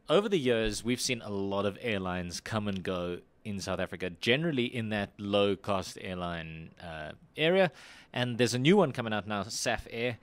over the years, we've seen a lot of airlines come and go in South Africa, generally in that low-cost airline area. And there's a new one coming out now, Safair,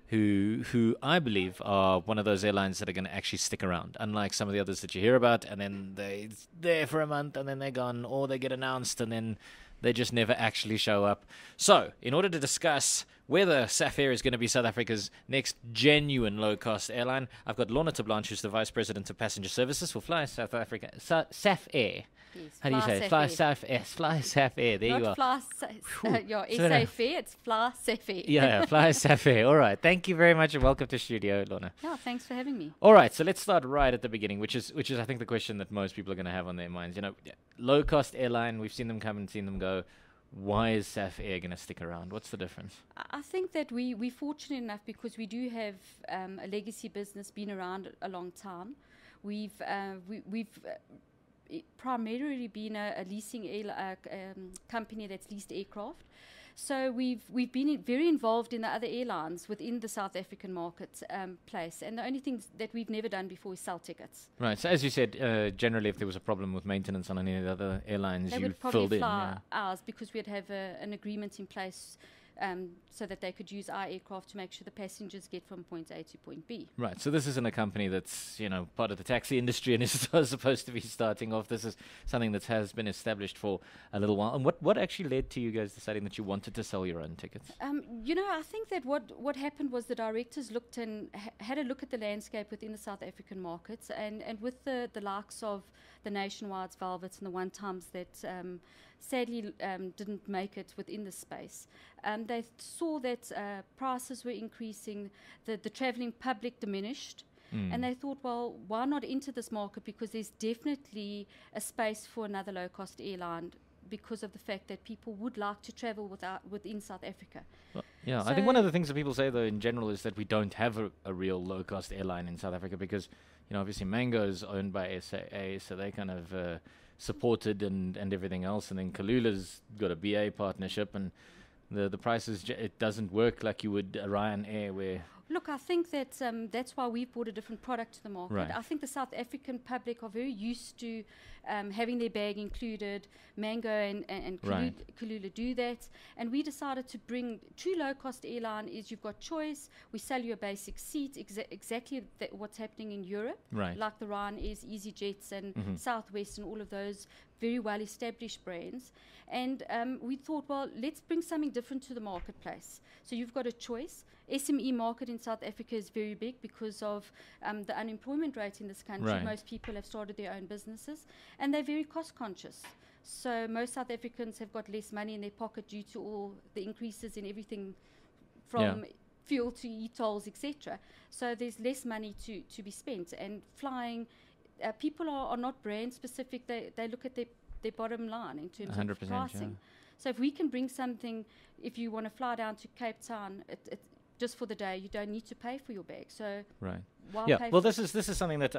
who I believe are one of those airlines that are going to actually stick around, unlike some of the others that you hear about, and then they're there for a month, and then they're gone, or they get announced, and then they just never actually show up. So, in order to discuss whether Safair is going to be South Africa's next genuine low-cost airline, I've got Lorna Terblanche, who's the Vice President of Passenger Services for Fly South Africa. Safair. Yes, How do you say it? Flysafair. There you are. Your SA Fair, it's Flysafair. Yeah, Flysafair. All right. Thank you very much and welcome to studio, Lorna. Yeah, thanks for having me. All right. So let's start right at the beginning, which is I think the question that most people are going to have on their minds. You know, low cost airline, we've seen them come and seen them go. Why is Safair going to stick around? What's the difference? I think that we're fortunate enough because we do have a legacy business, been around a long time. We've primarily been a leasing company that's leased aircraft. So we've been very involved in the other airlines within the South African market place. And the only thing that we've never done before is sell tickets. Right. So as you said, generally if there was a problem with maintenance on any of the other airlines, they you would filled probably in. fly Yeah. ours because we'd have an agreement in place so that they could use our aircraft to make sure the passengers get from point A to point B. Right. So this isn't a company that's, you know, part of the taxi industry and is supposed to be starting off. This is something that has been established for a little while. And what actually led to you guys deciding that you wanted to sell your own tickets? You know, I think that what happened was the directors looked and had a look at the landscape within the South African markets, and with the likes of the Nationwides, Velvets, and the One Times that sadly didn't make it within the space. They saw that prices were increasing, the travelling public diminished, and they thought, well, why not enter this market, because there's definitely a space for another low-cost airline because of the fact that people would like to travel within South Africa. Well, yeah, So I think one of the things that people say, though, in general, is that we don't have a real low-cost airline in South Africa because, you know, obviously Mango is owned by SAA, so they kind of supported and everything else, and then Kalula's got a BA partnership, and the prices, it doesn't work like you would a Ryanair where... Look, I think that that's why we've brought a different product to the market. Right. I think the South African public are very used to having their bag included. Mango and Right. Kalula do that. And we decided to bring true low-cost airline is you've got choice. We sell you a basic seat, exactly what's happening in Europe. Right. Like the Ryanairs, EasyJets and Southwest and all of those very well-established brands. And we thought, well, let's bring something different to the marketplace. So you've got a choice. SME market in South Africa is very big because of the unemployment rate in this country. Right. Most people have started their own businesses, and they're very cost conscious. So most South Africans have got less money in their pocket due to all the increases in everything from fuel to e-tolls, etc. So there's less money to be spent. And flying, people are not brand specific. They look at their bottom line in terms of 100%, pricing. yeah. So if we can bring something, if you want to fly down to Cape Town, just for the day, you don't need to pay for your bag. So Right. why Yeah, pay well, for this is something that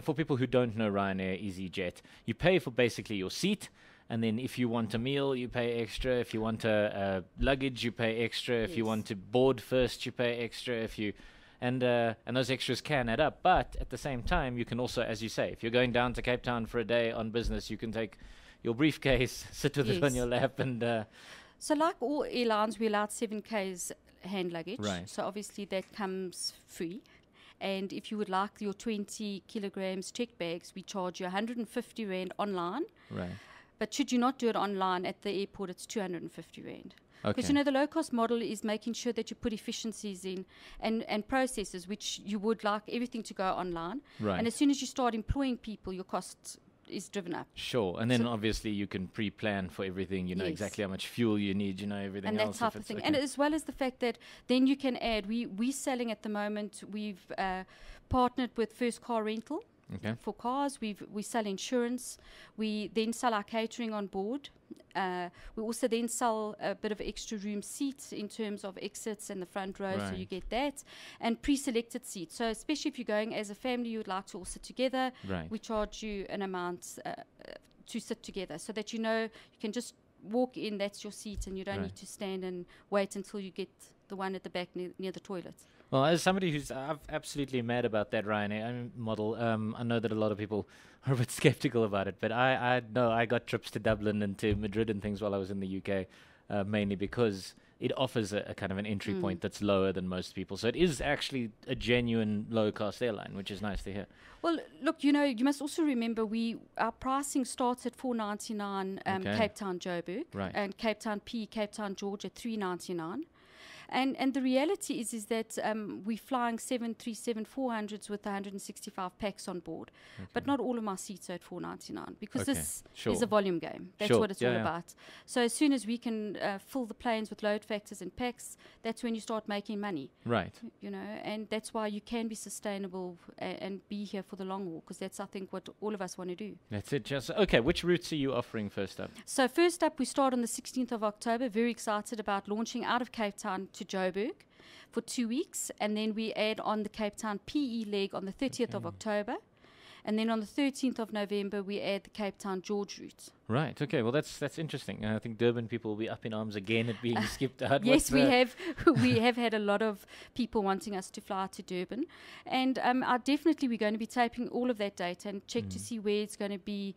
for people who don't know Ryanair, EasyJet, you pay for basically your seat, and then if you want a meal, you pay extra. If you want a luggage, you pay extra. If you Yes. want to board first, you pay extra. If you and those extras can add up. But at the same time, you can also, as you say, if you're going down to Cape Town for a day on business, you can take your briefcase, sit with it on Yes. your lap, and So like all airlines, we allowed 7Ks hand luggage. Right. So obviously that comes free. And if you would like your 20 kilograms checked bags, we charge you 150 Rand online. right. But should you not do it online at the airport, it's 250 Rand. Because, Okay. you know, the low-cost model is making sure that you put efficiencies in and processes, which you would like everything to go online. Right. And as soon as you start employing people, your cost is driven up. Sure, and then So- obviously you can pre-plan for everything. You know Yes. exactly how much fuel you need. You know everything And that else. type of thing. And as well as the fact that then you can add, we're selling at the moment, we've partnered with First Car Rental okay. for cars. We sell insurance. We then sell our catering on board. We also then sell a bit of extra room seats in terms of exits and the front row, so Right. you get that. And pre-selected seats. So especially if you're going as a family, you would like to all sit together. Right. We charge you an amount to sit together so that you know you can just walk in, that's your seat, and you don't Right. need to stand and wait until you get the one at the back near the toilets. Well, as somebody who's absolutely mad about that Ryanair model, I know that a lot of people are a bit skeptical about it, but I know I got trips to Dublin and to Madrid and things while I was in the UK, mainly because it offers a kind of an entry point that's lower than most people. So it is actually a genuine low-cost airline, which is nice to hear. Well, look, you know, you must also remember our pricing starts at $4.99 Cape Town Joburg, Right. and Cape Town P, Cape Town George at $3.99. And the reality is that we're flying 737-400s with 165 packs on board. But not all of my seats are at $4.99 because this is a volume game. That's what it's all about. So as soon as we can fill the planes with load factors and packs, that's when you start making money. Right. You know, and that's why you can be sustainable and be here for the long haul, because that's, I think, what all of us want to do. That's it. Just okay. Which routes are you offering first up? So first up, we start on the 16th of October. Very excited about launching out of Cape Town to Joburg for 2 weeks, and then we add on the Cape Town PE leg on the 30th of October, and then on the 13th of November we add the Cape Town George route. Right. Okay. Well, that's interesting. I think Durban people will be up in arms again at being skipped out. Yes, we have. We have had a lot of people wanting us to fly to Durban, and definitely we're going to be taping all of that data and check to see where it's going to be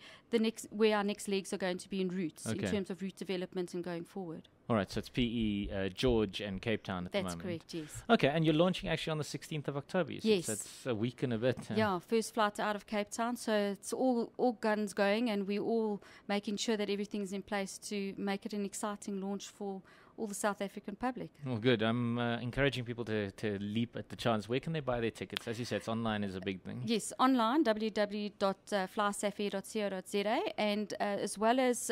where our next legs are going to be in routes in terms of route development and going forward. All right, so it's PE, George, and Cape Town at the moment. That's correct, yes. Okay, and you're launching actually on the 16th of October, you said. Yes. So it's a week and a bit. Yeah, first flight out of Cape Town. So it's all guns going, and we're all making sure that everything's in place to make it an exciting launch for all the South African public. Well, good. I'm encouraging people to leap at the chance. Where can they buy their tickets? As you said, it's online is a big thing. Yes, online, www.flysafair.co.za, and as well as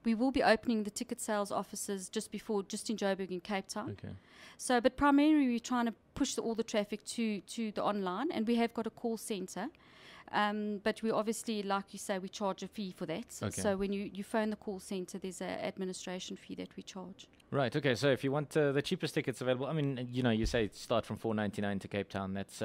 we will be opening the ticket sales offices just in Joburg and Cape Town. Okay. So, but primarily we're trying to push all the traffic to the online, and we have got a call centre. But we obviously, like you say, we charge a fee for that. Okay. So when you phone the call centre, there's an administration fee that we charge. Right. Okay. So if you want the cheapest tickets available, I mean, you know, you say start from $4.99 to Cape Town. That's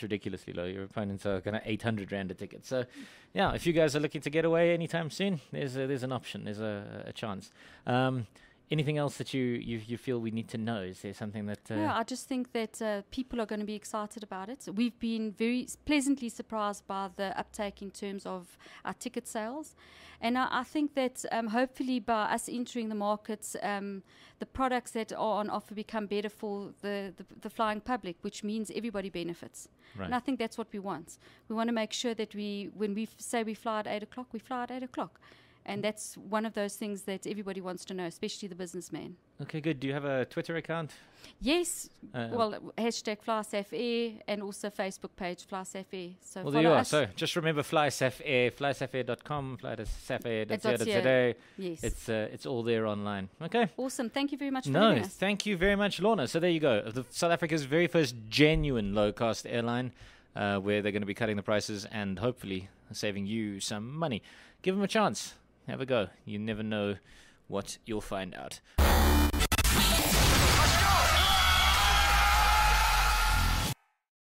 ridiculously low. Your opponents are kind of 800 Rand a ticket. So, yeah, if you guys are looking to get away anytime soon, there's an option. There's a chance. Anything else that you feel we need to know? Is there something that... Yeah, I just think that people are going to be excited about it. We've been very pleasantly surprised by the uptake in terms of our ticket sales. And I think that hopefully by us entering the markets, the products that are on offer become better for the flying public, which means everybody benefits. Right. And I think that's what we want. We want to make sure that when we say we fly at 8 o'clock, we fly at 8 o'clock. And that's one of those things that everybody wants to know, especially the businessman. Okay, good. Do you have a Twitter account? Yes. Hashtag Flysafair, and also Facebook page Flysafair. So well, there you are. So just remember Flysafair, flysafair.com, flysafair.co.za. Yes. It's all there online. Okay. Awesome. Thank you very much for having us. Thank you very much, Lorna. So there you go. South Africa's very first genuine low-cost airline, where they're going to be cutting the prices and hopefully saving you some money. Give them a chance. Have a go. You never know what you'll find out. Let's go!